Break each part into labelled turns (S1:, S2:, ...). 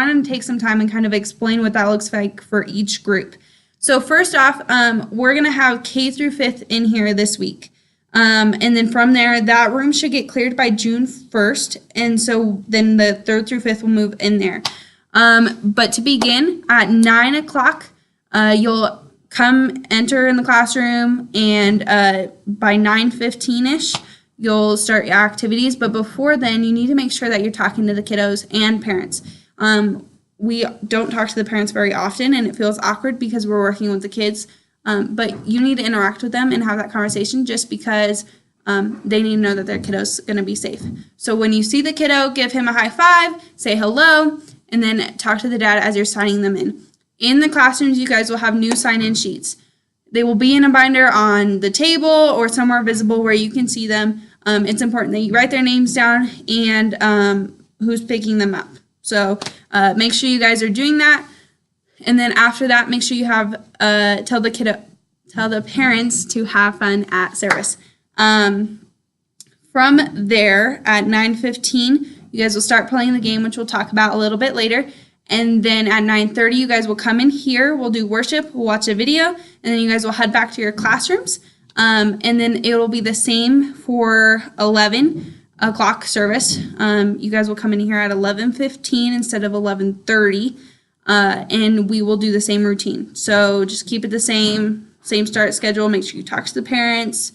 S1: wanted to take some time and kind of explain what that looks like for each group. So first off, we're going to have K through 5th in here this week. And then from there, that room should get cleared by June 1st. And so then the 3rd through 5th will move in there. But to begin, at 9 o'clock, you'll enter in the classroom, and by 9:15-ish, you'll start your activities. But before then, you need to make sure that you're talking to the kiddos and parents. We don't talk to the parents very often, and it feels awkward because we're working with the kids. But you need to interact with them and have that conversation just because they need to know that their kiddo's going to be safe. So when you see the kiddo, give him a high five, say hello, and then talk to the dad as you're signing them in. In the classrooms, you guys will have new sign-in sheets. They will be in a binder on the table or somewhere visible where you can see them. It's important that you write their names down and who's picking them up. So make sure you guys are doing that. And then after that, make sure you have tell the parents to have fun at service. From there, at 9:15, you guys will start playing the game, which we'll talk about a little bit later. And then at 9:30, you guys will come in here. We'll do worship. We'll watch a video. And then you guys will head back to your classrooms. And then it will be the same for 11 o'clock service. You guys will come in here at 11:15 instead of 11:30. And we will do the same routine. So just keep it the same start schedule. Make sure you talk to the parents.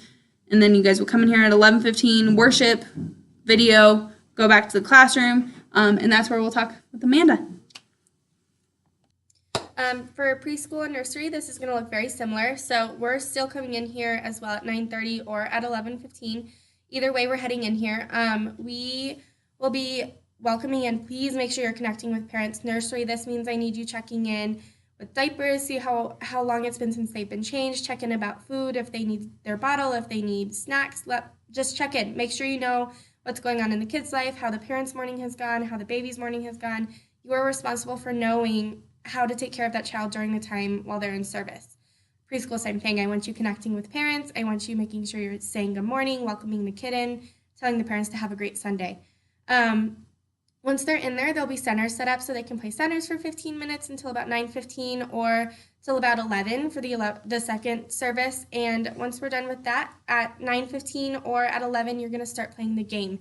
S1: And then you guys will come in here at 11:15, worship, video, go back to the classroom, and that's where we'll talk with Amanda.
S2: For preschool and nursery, this is going to look very similar. So we're still coming in here as well at 9:30 or at 11:15. Either way, we're heading in here. We will be welcoming in. Please make sure you're connecting with parents. Nursery, this means I need you checking in with diapers, see how long it's been since they've been changed, check in about food, if they need their bottle, if they need snacks, just check in. Make sure you know what's going on in the kid's life, how the parent's morning has gone, how the baby's morning has gone. You are responsible for knowing how to take care of that child during the time while they're in service. Preschool, same thing. I want you connecting with parents. I want you making sure you're saying good morning, welcoming the kid in, telling the parents to have a great Sunday. Once they're in there, there'll be centers set up so they can play centers for 15 minutes until about 9:15 or till about 11 for the second service. And once we're done with that, at 9:15 or at 11, you're going to start playing the game.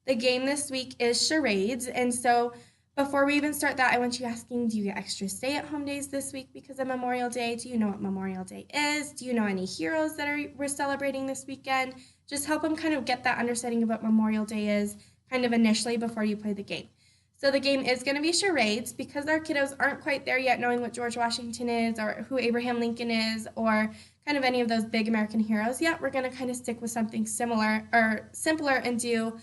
S2: The game this week is charades. And so before we even start that, I want you asking, do you get extra stay-at-home days this week because of Memorial Day? Do you know what Memorial Day is? Do you know any heroes that we're celebrating this weekend? Just help them kind of get that understanding of what Memorial Day is kind of initially before you play the game. So the game is going to be charades because our kiddos aren't quite there yet knowing what George Washington is or who Abraham Lincoln is or kind of any of those big American heroes yet. We're going to kind of stick with something similar or simpler and do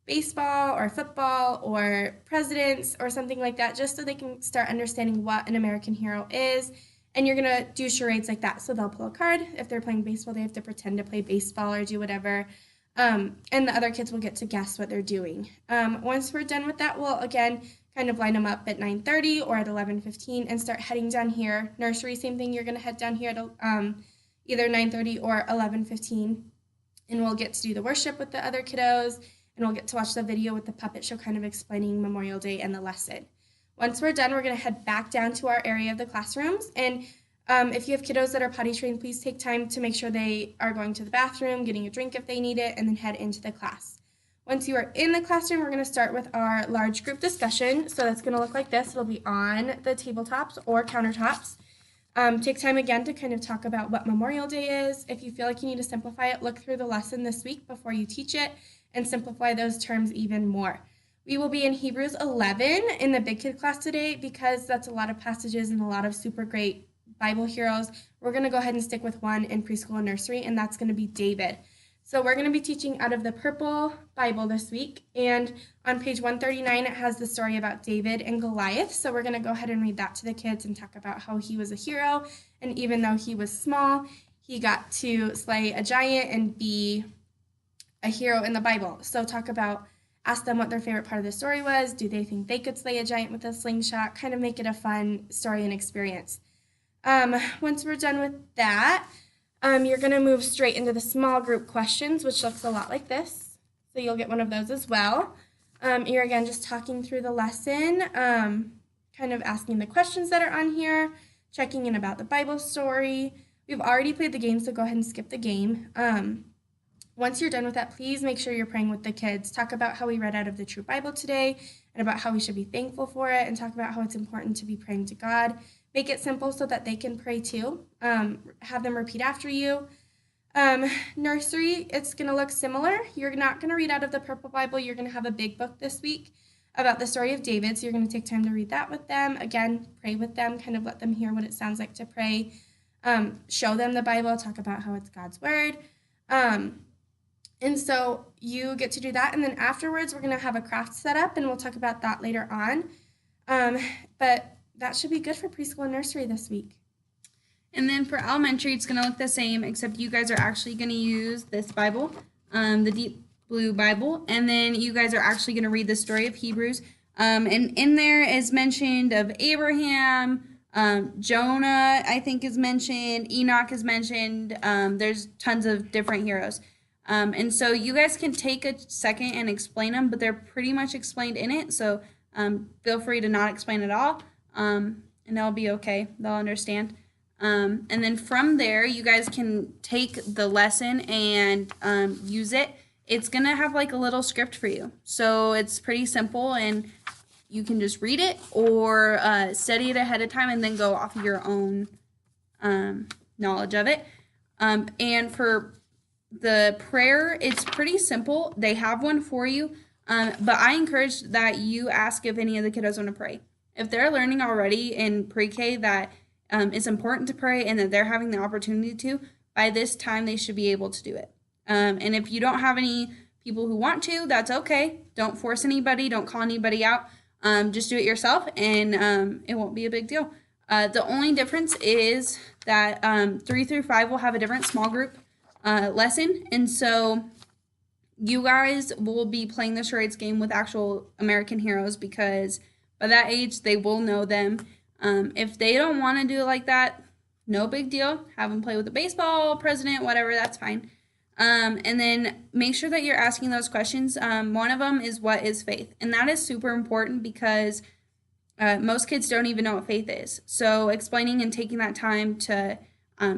S2: baseball or football or presidents or something like that just so they can start understanding what an American hero is. And you're going to do charades like that. So they'll pull a card. If they're playing baseball, they have to pretend to play baseball or do whatever. And the other kids will get to guess what they're doing. Once we're done with that, we'll again kind of line them up at 9:30 or at 11:15 and start heading down here. Nursery, same thing. You're going to head down here at either 9:30 or 11:15, and we'll get to do the worship with the other kiddos, and we'll get to watch the video with the puppet show kind of explaining Memorial Day and the lesson. Once we're done, we're going to head back down to our area of the classrooms, and if you have kiddos that are potty trained, please take time to make sure they are going to the bathroom, getting a drink if they need it, and then head into the class. Once you are in the classroom, we're going to start with our large group discussion. So that's going to look like this. It'll be on the tabletops or countertops. Take time again to kind of talk about what Memorial Day is. If you feel like you need to simplify it, look through the lesson this week before you teach it and simplify those terms even more. We will be in Hebrews 11 in the big kid class today because that's a lot of passages and a lot of super great Bible heroes. We're going to go ahead and stick with one in preschool and nursery, and that's going to be David. So we're going to be teaching out of the Purple Bible this week, and on page 139 it has the story about David and Goliath. So we're going to go ahead and read that to the kids and talk about how he was a hero, and even though he was small, he got to slay a giant and be a hero in the Bible. So ask them what their favorite part of the story was. Do they think they could slay a giant with a slingshot? Kind of make it a fun story and experience. Once we're done with that, you're going to move straight into the small group questions, which looks a lot like this. So you'll get one of those as well. You're again just talking through the lesson. kind of asking the questions that are on here, checking in about the Bible story. We've already played the game, so go ahead and skip the game. Once you're done with that, please make sure you're praying with the kids. Talk about how we read out of the True Bible today and about how we should be thankful for it, and talk about how it's important to be praying to God. Make it simple so that they can pray too. Have them repeat after you. Nursery, it's going to look similar. You're not going to read out of the Purple Bible. You're going to have a big book this week about the story of David, so you're going to take time to read that with them. Again, pray with them, kind of let them hear what it sounds like to pray. Show them the Bible, talk about how it's God's word. And so you get to do that, and then afterwards we're going to have a craft set up, and we'll talk about that later on. But that should be good for preschool and nursery this week.
S1: And then for elementary, it's going to look the same, except you guys are actually going to use this Bible, the Deep Blue Bible, and then you guys are actually going to read the story of Hebrews. And in there is mentioned of Abraham, Jonah, I think, is mentioned, Enoch is mentioned. There's tons of different heroes. And so you guys can take a second and explain them, but they're pretty much explained in it. So feel free to not explain at all, and they'll be okay. They'll understand. And then from there, you guys can take the lesson and use it. It's going to have like a little script for you. So it's pretty simple, and you can just read it or study it ahead of time and then go off of your own knowledge of it. And for the prayer, it's pretty simple. They have one for you, but I encourage that you ask if any of the kiddos want to pray. If they're learning already in pre-K that it's important to pray and that they're having the opportunity to, by this time they should be able to do it. And if you don't have any people who want to, that's okay. Don't force anybody. Don't call anybody out. Just do it yourself, and it won't be a big deal. The only difference is that 3 through 5 will have a different small group lesson, and so you guys will be playing the charades game with actual American heroes, because by that age they will know them. If they don't want to do it like that, no big deal. Have them play with the baseball president, whatever, that's fine. And then make sure that you're asking those questions. One of them is, what is faith? And that is super important because most kids don't even know what faith is. So explaining and taking that time to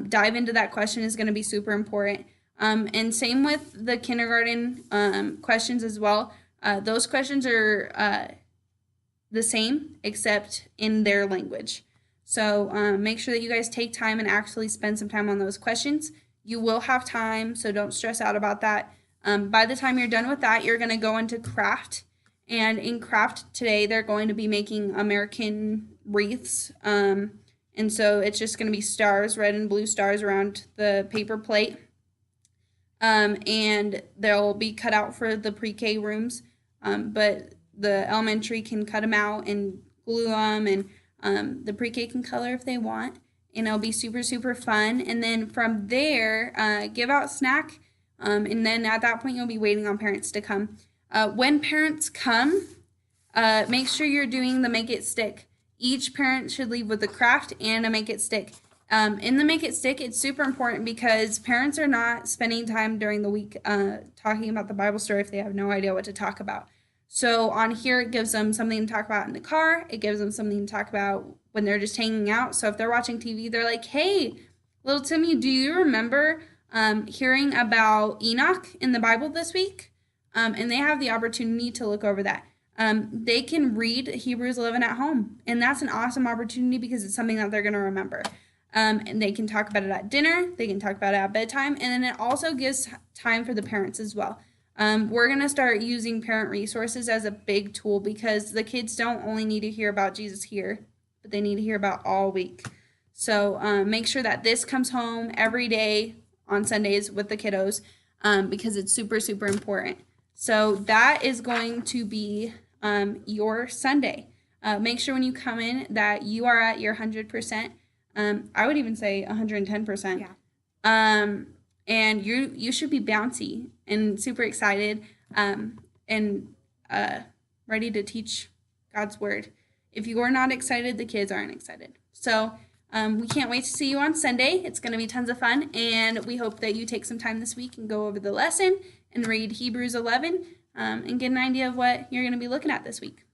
S1: dive into that question is going to be super important. And same with the kindergarten questions as well. Those questions are the same except in their language. So make sure that you guys take time and actually spend some time on those questions. You will have time, so don't stress out about that. By the time you're done with that, you're going to go into craft. And in craft today, they're going to be making American wreaths. And so it's just going to be stars, red and blue stars around the paper plate. And they'll be cut out for the pre-K rooms. But the elementary can cut them out and glue them. And the pre-K can color if they want. And it'll be super, super fun. And then from there, give out snack. And then at that point, you'll be waiting on parents to come. When parents come, make sure you're doing the make it stick. Each parent should leave with a craft and a make it stick. In the make it stick, it's super important because parents are not spending time during the week talking about the Bible story if they have no idea what to talk about. So on here, it gives them something to talk about in the car. It gives them something to talk about when they're just hanging out. So if they're watching TV, they're like, hey, little Timmy, do you remember hearing about Enoch in the Bible this week? And they have the opportunity to look over that. They can read Hebrews 11 at home. And that's an awesome opportunity because it's something that they're going to remember. And they can talk about it at dinner. They can talk about it at bedtime. And then it also gives time for the parents as well. We're going to start using parent resources as a big tool because the kids don't only need to hear about Jesus here, but they need to hear about all week. So make sure that this comes home every day on Sundays with the kiddos because it's super, super important. So that is going to be your Sunday. Make sure when you come in that you are at your 100%. I would even say 110%.
S2: Yeah.
S1: And you should be bouncy and super excited and ready to teach God's word. If you are not excited, the kids aren't excited. So we can't wait to see you on Sunday. It's going to be tons of fun, and we hope that you take some time this week and go over the lesson and read Hebrews 11 and get an idea of what you're going to be looking at this week.